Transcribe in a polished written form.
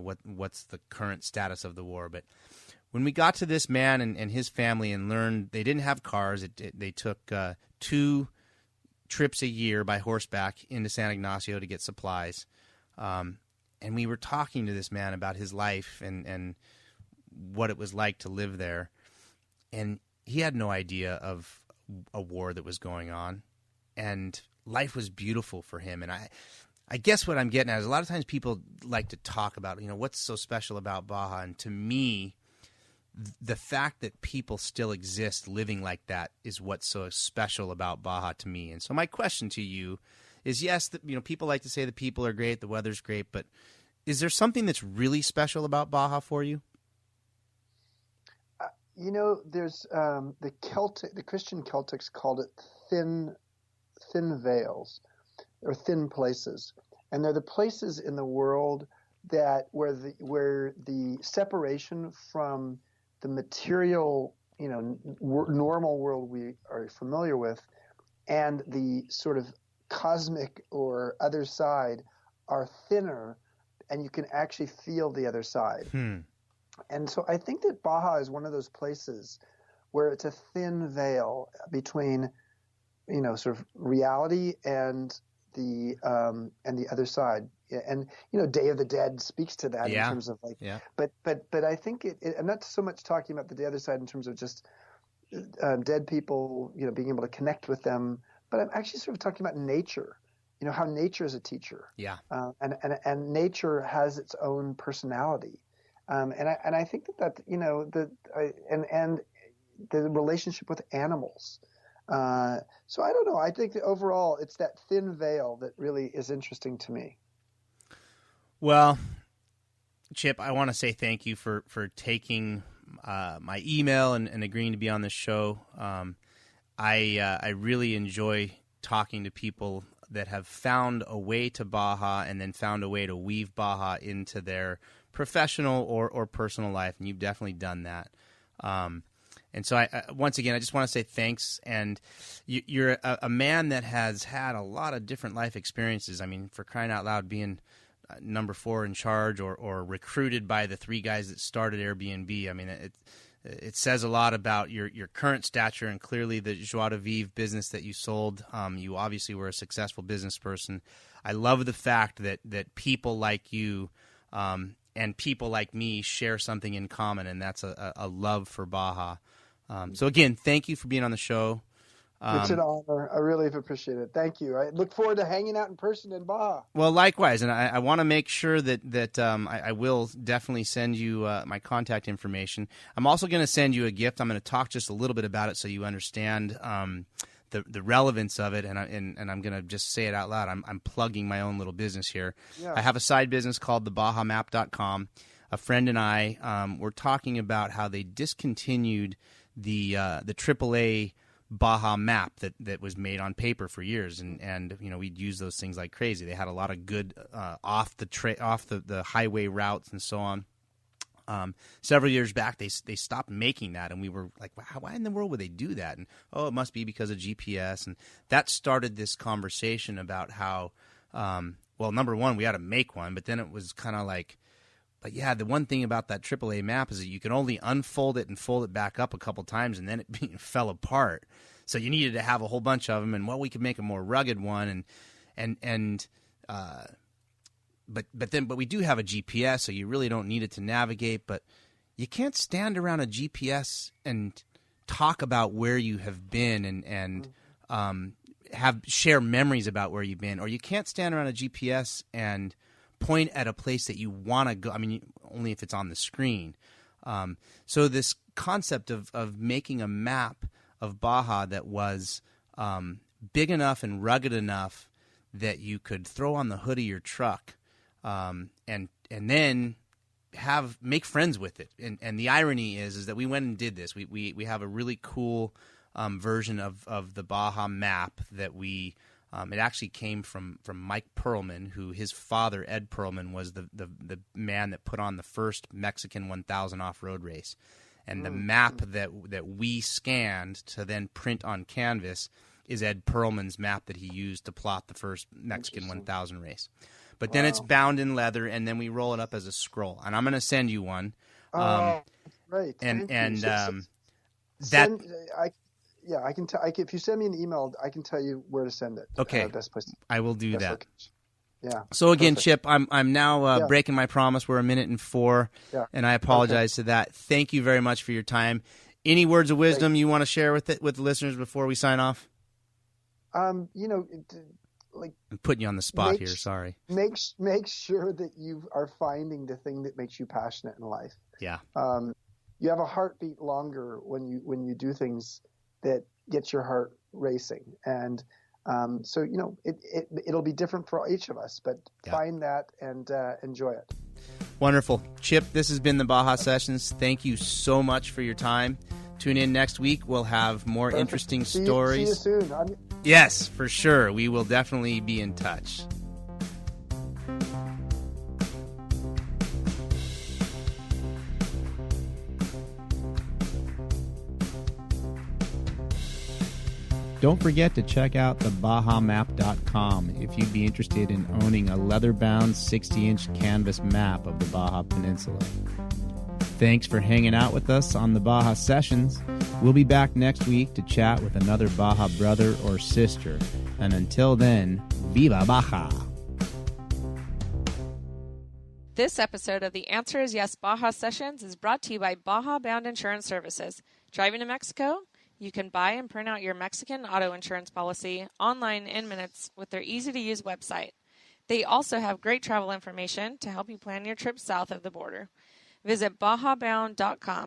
what's the current status of the war. But when we got to this man and his family and learned they didn't have cars, they took 2 trips a year by horseback into San Ignacio to get supplies. And we were talking to this man about his life and what it was like to live there. And he had no idea of a war that was going on. And life was beautiful for him. And I guess what I'm getting at is a lot of times people like to talk about, what's so special about Baja. And to me, the fact that people still exist living like that is what's so special about Baja to me. And so my question to you is, yes, people like to say the people are great, the weather's great, but is there something that's really special about Baja for you? There's the Christian Celtics called it thin veils or thin places, and they're the places in the world that where the separation from the material, normal world we are familiar with, and the sort of cosmic or other side are thinner, and you can actually feel the other side. And so I think that Baja is one of those places where it's a thin veil between, sort of reality and the other side. And Day of the Dead speaks to that in terms of But I think I'm not so much talking about the other side in terms of just dead people, being able to connect with them, but I'm actually sort of talking about nature. How nature is a teacher. Yeah. And nature has its own personality. And I think that and the relationship with animals. So I don't know. I think that overall it's that thin veil that really is interesting to me. Well, Chip, I want to say thank you for taking my email and agreeing to be on this show. I really enjoy talking to people that have found a way to Baja and then found a way to weave Baja into their professional or personal life, and you've definitely done that. And so, once again, I just want to say thanks. And you're a man that has had a lot of different life experiences. I mean, for crying out loud, being number 4 in charge or recruited by the 3 guys that started Airbnb. I mean, it says a lot about your current stature and clearly the Joie de Vivre business that you sold. You obviously were a successful business person. I love the fact that people like you and people like me share something in common, and that's a love for Baja. So again, thank you for being on the show. It's an honor. I really appreciate it. Thank you. I look forward to hanging out in person in Baja. Well, likewise, and I want to make sure that I will definitely send you my contact information. I'm also going to send you a gift. I'm going to talk just a little bit about it so you understand the relevance of it, and I'm going to just say it out loud. I'm plugging my own little business here. Yeah. I have a side business called thebahamap.com. A friend and I were talking about how they discontinued the AAA Baja map that was made on paper for years, and we'd use those things like crazy. They had a lot of good off the highway routes and so on. Several years back, they stopped making that, and we were like, wow, why in the world would they do that? And it must be because of GPS, and that started this conversation about how, number one, we had to make one, but then it was kind of like, but yeah, the one thing about that AAA map is that you can only unfold it and fold it back up a couple times, and then it fell apart. So you needed to have a whole bunch of them, and we could make a more rugged one, but we do have a GPS, so you really don't need it to navigate. But you can't stand around a GPS and talk about where you have been and share memories about where you've been, or you can't stand around a GPS and point at a place that you want to go. I mean, only if it's on the screen. So this concept of making a map of Baja that was big enough and rugged enough that you could throw on the hood of your truck and then make friends with it. And the irony is that we went and did this. We have a really cool version of the Baja map that we it actually came from Mike Perlman, who his father, Ed Perlman, was the man that put on the first Mexican 1000 off-road race. And the map that we scanned to then print on canvas is Ed Perlman's map that he used to plot the first Mexican 1000 race. but then it's bound in leather, and then we roll it up as a scroll. And I'm going to send you one. Right. And if you send me an email, I can tell you where to send it. Okay, best place. I will do that. Location. Yeah. So again, Perfect. Chip, I'm now breaking my promise. We're 1:04, and I apologize to that. Thank you very much for your time. Any words of wisdom you want to share with the listeners before we sign off? I'm putting you on the spot here. Sorry. Make sure that you are finding the thing that makes you passionate in life. Yeah. You have a heartbeat longer when you do things that get your heart racing, and so it'll be different for each of us. But find that and enjoy it. Wonderful, Chip. This has been the Baja Sessions. Thank you so much for your time. Tune in next week. We'll have more interesting stories. See you soon. Yes, for sure. We will definitely be in touch. Don't forget to check out thebahamap.com if you'd be interested in owning a leather-bound 60-inch canvas map of the Baja Peninsula. Thanks for hanging out with us on the Baja Sessions. We'll be back next week to chat with another Baja brother or sister. And until then, Viva Baja! This episode of The Answer is Yes Baja Sessions is brought to you by Baja Bound Insurance Services. Driving to Mexico? You can buy and print out your Mexican auto insurance policy online in minutes with their easy-to-use website. They also have great travel information to help you plan your trip south of the border. Visit bajabound.com.